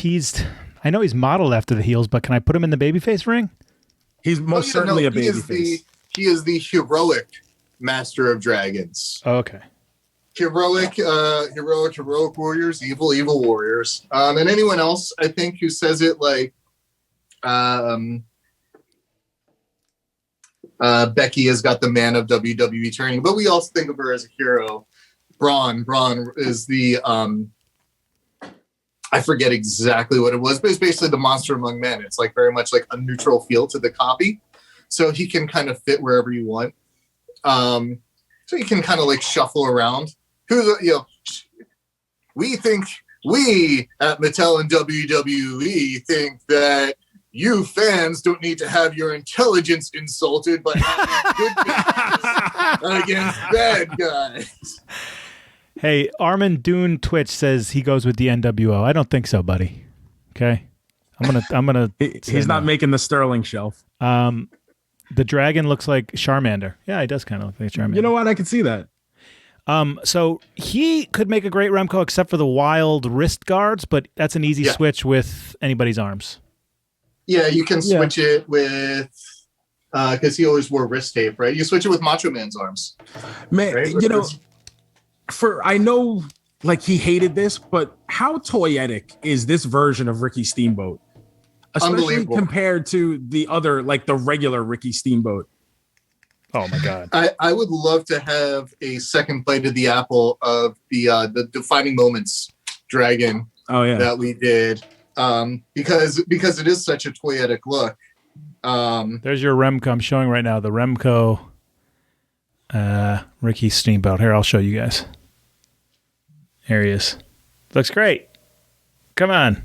I know he's modeled after the heels, but can I put him in the babyface ring? He's most certainly a babyface. He is the heroic master of dragons. Oh, okay. Heroic warriors, evil warriors. And anyone else, I think, who says it like Becky has got the man of WWE training, but we also think of her as a hero. Braun is the I forget exactly what it was, but it's basically the monster among men. It's like very much like a neutral feel to the copy, so he can kind of fit wherever you want. So you can kind of like shuffle around. We at Mattel and WWE think that you fans don't need to have your intelligence insulted by having good guys against bad guys. Hey, Armin Dune Twitch says he goes with the NWO. I don't think so, buddy. Okay, I'm gonna. He's not making the Sterling shelf. The dragon looks like Charmander. Yeah, he does kind of look like Charmander. You know what? I can see that. So he could make a great Remco except for the wild wrist guards, but that's an easy switch with anybody's arms. Yeah, you can switch it with because he always wore wrist tape, right? You switch it with Macho Man's arms. Man, right? I know like he hated this, but how toyetic is this version of Ricky Steamboat? Especially compared to the other, like the regular Ricky Steamboat. Oh my God. I would love to have a second bite of the apple of the defining moments dragon that we did. Because it is such a toyetic look. There's your Remco. I'm showing right now the Remco Ricky Steamboat. Here, I'll show you guys. There he is. Looks great. Come on.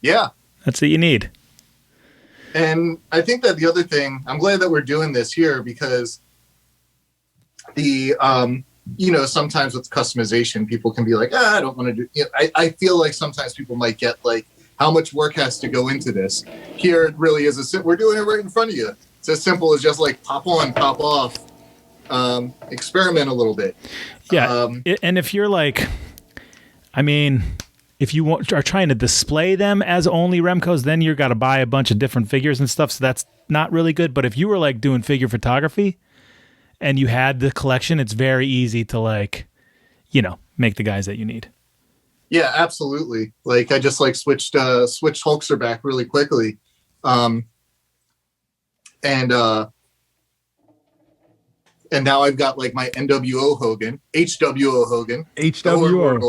Yeah. That's what you need. And I think that the other thing, I'm glad that we're doing this here because the, sometimes with customization, people can be like, I don't want to do, I feel like sometimes people might get like, how much work has to go into this? Here it really is we're doing it right in front of you. It's as simple as just like pop on, pop off, experiment a little bit. Yeah. And if you're like, if you are trying to display them as only Remcos, then you've got to buy a bunch of different figures and stuff. So that's not really good. But if you were like doing figure photography and you had the collection, it's very easy to like, make the guys that you need. Yeah, absolutely. Like I just like switched Hulkster back really quickly. And now I've got like my NWO Hogan, HWO Hogan. HWO.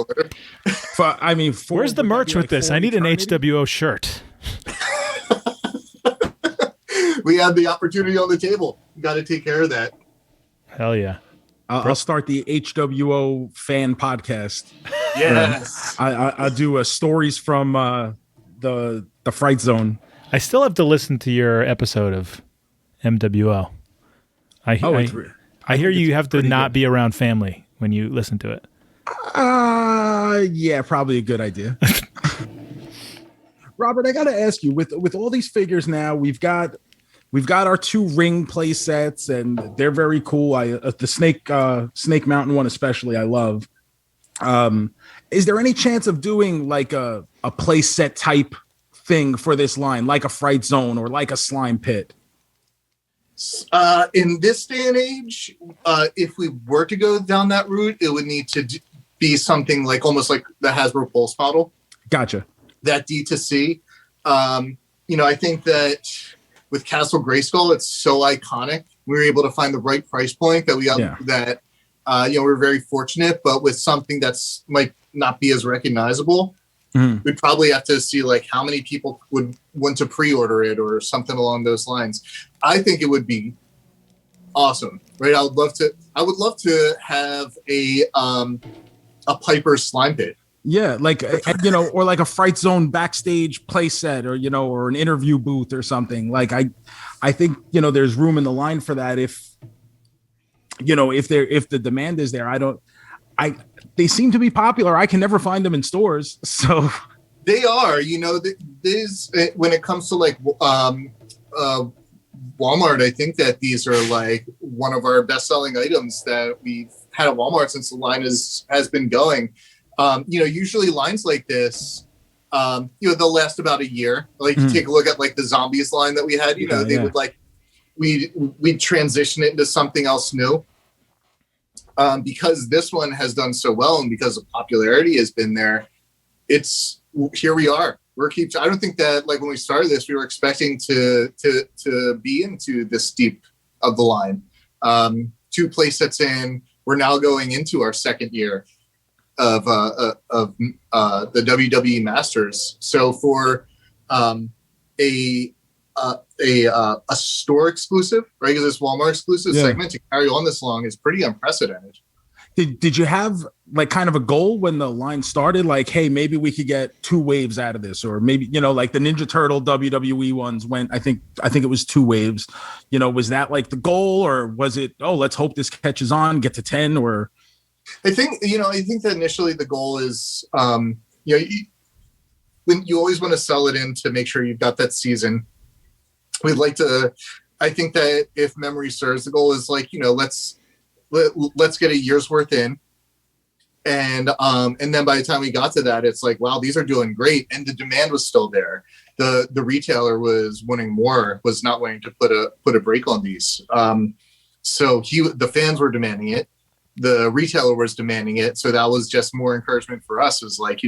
Where's the merch with this? I need an HWO shirt. We had the opportunity on the table. Got to take care of that. Hell yeah. I'll start the HWO fan podcast. Yes. I do stories from the Fright Zone. I still have to listen to your episode of MWO. I hear you have to not be around family when you listen to it. Yeah, probably a good idea. Robert, I got to ask you, with all these figures now, we've got our 2 ring play sets, and they're very cool. The Snake Mountain one especially, I love. Is there any chance of doing like a play set type thing for this line, like a Fright Zone or like a Slime Pit? In this day and age, if we were to go down that route, it would need to be something like almost like the Hasbro Pulse model. Gotcha. That D2C. I think that with Castle Grayskull, it's so iconic. We were able to find the right price point that we got that, we're very fortunate, but with something that's might not be as recognizable, we'd probably have to see like how many people would want to pre-order it or something along those lines. I think it would be awesome, right? I would love to have a Piper Slime Pit. Yeah, like or like a Fright Zone backstage play set, or or an interview booth or something. Like I think there's room in the line for that if the demand is there. They seem to be popular. I can never find them in stores, so they are. This when it comes to like Walmart, I think that these are like one of our best-selling items that we've had at Walmart since the line has been going. Usually lines like this, they'll last about a year. Like you take a look at like the Zombies line that we had, they would like, we'd transition it into something else new. Because this one has done so well and because the popularity has been there, here we are. I don't think that like when we started this, we were expecting to be into this deep of the line. 2 play sets in, we're now going into our second year of the WWE Masters. So for a store exclusive, right? Because it's Walmart exclusive segment to carry on this long is pretty unprecedented. Did you have like kind of a goal when the line started? Like, hey, maybe we could get 2 waves out of this, or maybe like the Ninja Turtle WWE ones went. I think it was 2 waves. Was that like the goal, or was it? Oh, let's hope this catches on, get to 10, or. I think that initially the goal is, when you always want to sell it in to make sure you've got that season. We'd like to. I think that if memory serves, the goal is like let's get a year's worth in, and then by the time we got to that, it's like, wow, these are doing great, and the demand was still there. the retailer was not wanting to put a break on these. So the fans were demanding it. The retailer was demanding it. So that was just more encouragement for us. Is like,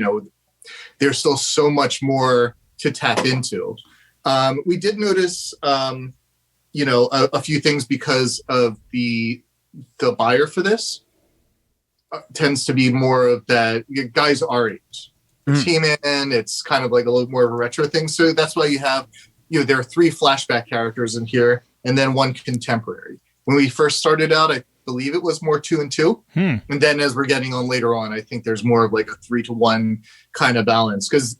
there's still so much more to tap into. We did notice, a few things because of the buyer for this tends to be more of that guys our age. T-Man, it's kind of like a little more of a retro thing. So that's why you have, there are 3 flashback characters in here and then 1 contemporary. When we first started out, I believe it was more 2 and 2. And then as we're getting on later on, I think there's more of like a 3-to-1 kind of balance. Because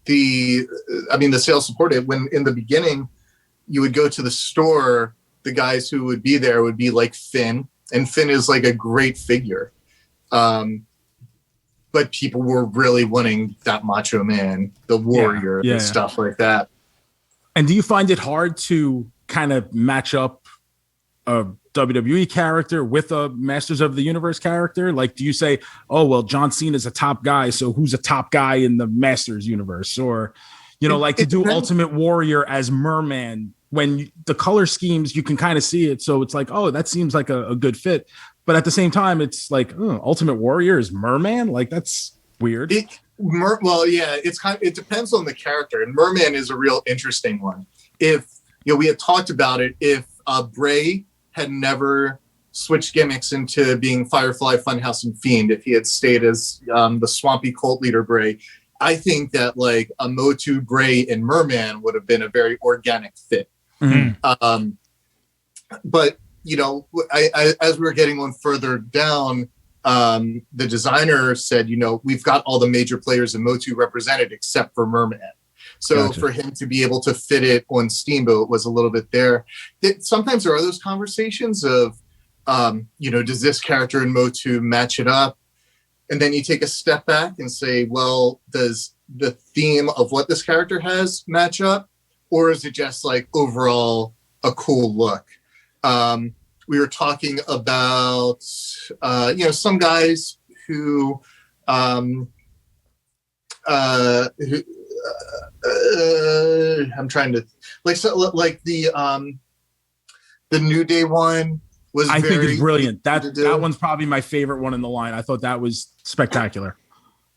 the sales supported when in the beginning, you would go to the store, the guys who would be there would be like Finn, and Finn is like a great figure. But people were really wanting that Macho Man, the Warrior, and stuff like that. And do you find it hard to kind of match up a WWE character with a Masters of the Universe character? Like, do you say, oh, well, John Cena's a top guy, so who's a top guy in the Masters universe? Or, to do Ultimate Warrior as Merman, when the color schemes, you can kind of see it. So it's like, oh, that seems like a good fit. But at the same time, it's like, Ultimate Warrior is Merman? Like, that's weird. It depends on the character. And Merman is a real interesting one. If, we had talked about it, if Bray had never switched gimmicks into being Firefly, Funhouse, and Fiend, if he had stayed as the swampy cult leader Bray, I think that like a Motu, Bray, and Merman would have been a very organic fit. But as we were getting on further down, the designer said, we've got all the major players in Motu represented except for Merman. So for him to be able to fit it on Steamboat was a little bit there. Sometimes there are those conversations of, does this character in Motu match it up? And then you take a step back and say, well, does the theme of what this character has match up? Or is it just like overall a cool look? We were talking about, some guys who I'm trying to like the New Day one was. I think it's brilliant. That one's probably my favorite one in the line. I thought that was spectacular.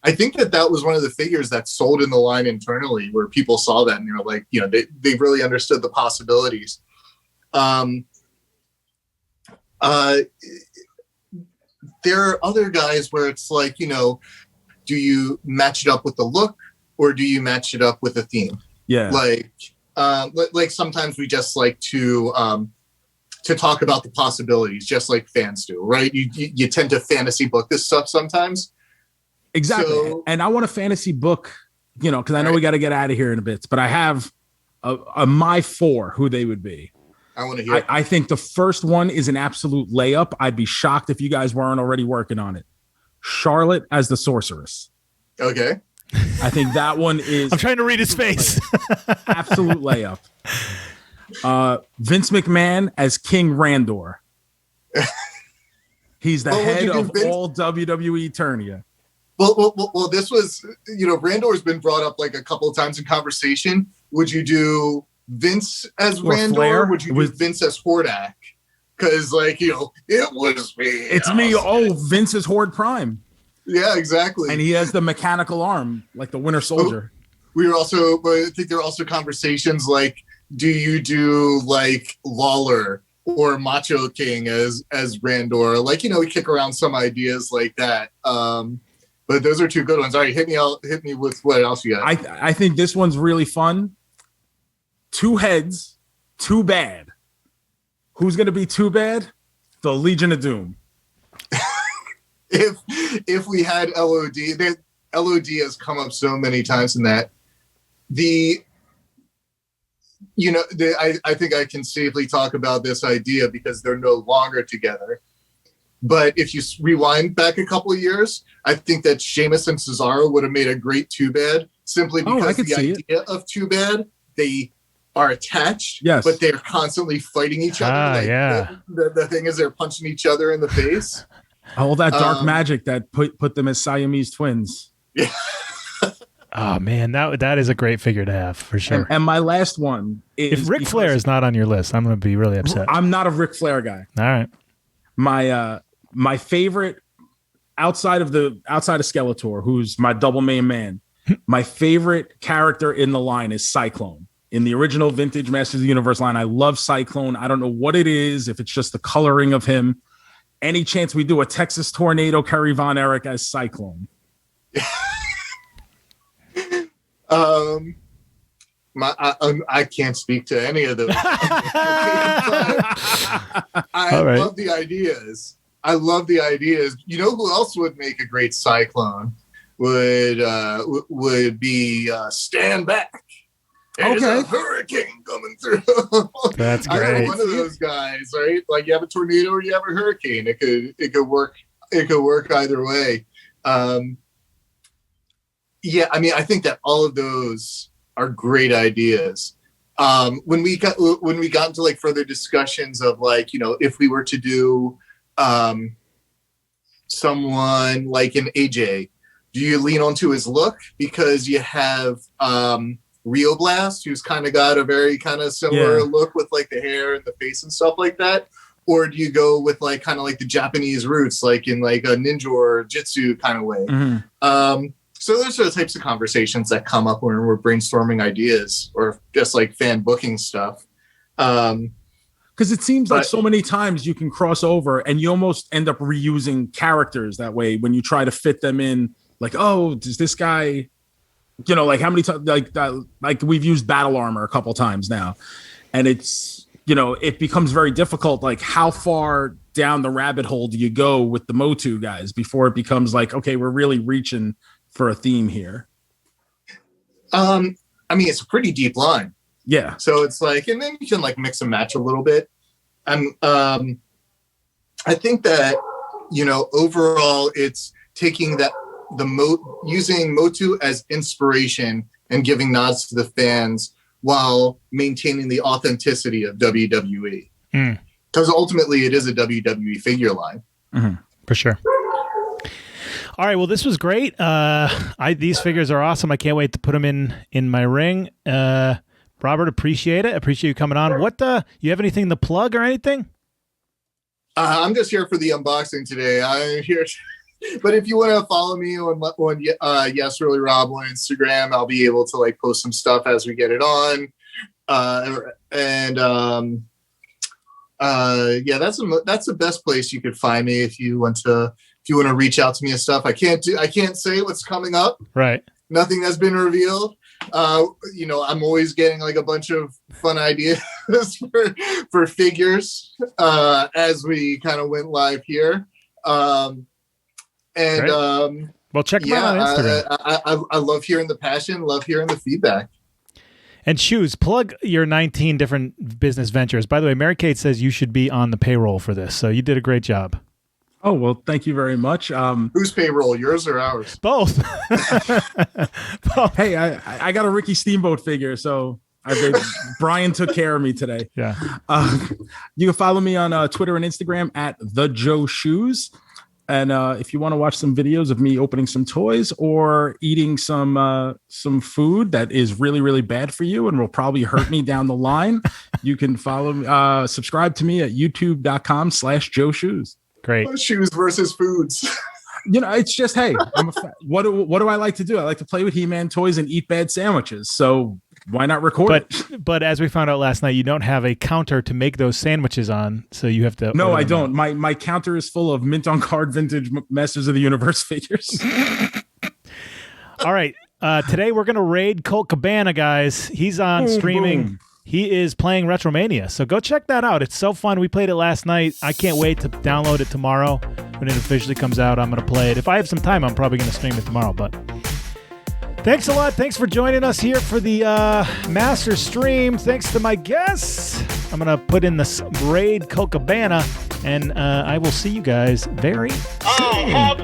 I think that was one of the figures that sold in the line internally, where people saw that and they're like, they really understood the possibilities. There are other guys where it's like, do you match it up with the look or do you match it up with a theme? Yeah. Like sometimes we just like to talk about the possibilities, just like fans do, right? You tend to fantasy book this stuff sometimes. Exactly. So, and I want a fantasy book, because I know we got to get out of here in a bit, but I have a my 4 who they would be. I want to hear. I think the first one is an absolute layup. I'd be shocked if you guys weren't already working on it. Charlotte as the sorceress. Okay. I think that one is. I'm trying to read his face. Absolute layup. Vince McMahon as King Randor. He's the head of all WWE Eternia. Well, this was, Randor's been brought up like a couple of times in conversation. Would you do Vince as Randor? Flair? Would you do Vince as Hordak? Because, it was me. It's me. Oh, Vince is Horde Prime. Yeah, exactly. And he has the mechanical arm, like the Winter Soldier. I think there are also conversations like, do you do like Lawler or Macho King as Randor? We kick around some ideas like that. But those are 2 good ones. All right, hit me with what else you got. I think this one's really fun. 2 heads, 2 bad. Who's going to be 2 bad? The Legion of Doom. If we had LOD, LOD has come up so many times in that. I think I can safely talk about this idea because they're no longer together. But if you rewind back a couple of years, I think that Sheamus and Cesaro would have made a great 2 bad simply because the idea of 2 bad, they are attached, but they're constantly fighting each other. The thing is they're punching each other in the face. All that dark magic that put them as Siamese twins. Yeah. Oh man, that is a great figure to have for sure. And my last one is if Ric Flair is not on your list, I'm going to be really upset. I'm not a Ric Flair guy. All right. My favorite outside of Skeletor, who's my double main man, my favorite character in the line is Cyclone. In the original vintage Masters of the Universe line, I love Cyclone. I don't know what it is, if it's just the coloring of him. Any chance we do a Texas Tornado Kerry Von Erich as Cyclone? I can't speak to any of those. Love the ideas. I love the ideas. You know who else would make a great Cyclone? Would be Stand Back. There's a hurricane coming through. That's great. I'm one of those guys, right? Like you have a tornado or you have a hurricane. It could work. It could work either way. Yeah, I mean, I think that all of those are great ideas. When we got into like further discussions of like, you know, if we were to do someone like an AJ, do you lean onto his look because you have Rio Blast, who's kind of got a very kind of similar look with like the hair and the face and stuff like that? Or do you go with like kind of like the Japanese roots, like in like a ninja or jitsu kind of way? Mm-hmm. So those are the types of conversations that come up when we're brainstorming ideas or just like fan booking stuff. Because it seems like so many times you can cross over and you almost end up reusing characters that way when you try to fit them in. Like, oh, does this guy, you know, like how many times, like we've used Battle Armor a couple times now. And it's, you know, it becomes very difficult. Like how far down the rabbit hole do you go with the Motu guys before it becomes like, okay, we're really reaching for a theme here? I mean, it's a pretty deep line. Yeah. So it's like, and then you can like mix and match a little bit. And I think that, you know, overall it's taking that using Motu as inspiration and giving nods to the fans while maintaining the authenticity of WWE. Because ultimately it is a WWE figure line. Mm-hmm. For sure. All right, well, this was great. These figures are awesome. I can't wait to put them in my ring. Robert, appreciate it. Appreciate you coming on. What you have anything to plug or anything? I'm just here for the unboxing today. I'm here, but if you want to follow me on Yes Really Rob on Instagram, I'll be able to like post some stuff as we get it on. Yeah, that's the best place you could find me if you want to reach out to me and stuff. I can't say what's coming up. Right. Nothing has been revealed. You know, I'm always getting like a bunch of fun ideas for figures as we kind of went live here. Well, check them out on Instagram. I love hearing the passion, love hearing the feedback. And Shoes, plug your 19 different business ventures. By the way, Mary Kate says you should be on the payroll for this, so you did a great job. Oh, well, thank you very much. Whose payroll, yours or ours? Both. Both. Hey, I got a Ricky Steamboat figure, so Brian took care of me today. Yeah. You can follow me on Twitter and Instagram at The Joe Shoes. And if you want to watch some videos of me opening some toys or eating some food that is really, really bad for you and will probably hurt me down the line, you can subscribe to me at youtube.com/Joe Shoes. Great. Shoes versus foods. You know, it's just, hey, what do I like to do? I like to play with He-Man toys and eat bad sandwiches. So why not record it? But as we found out last night, you don't have a counter to make those sandwiches on, so you have to. No, I don't. My counter is full of mint on card vintage Masters of the Universe figures. All right. Today we're going to raid Colt Cabana, guys. He's on streaming. Boom. He is playing Retromania, so go check that out. It's so fun. We played it last night. I can't wait to download it tomorrow. When it officially comes out, I'm going to play it. If I have some time, I'm probably going to stream it tomorrow. But thanks a lot. Thanks for joining us here for the Master stream. Thanks to my guests. I'm going to put in the raid Colt Cabana, and I will see you guys very soon.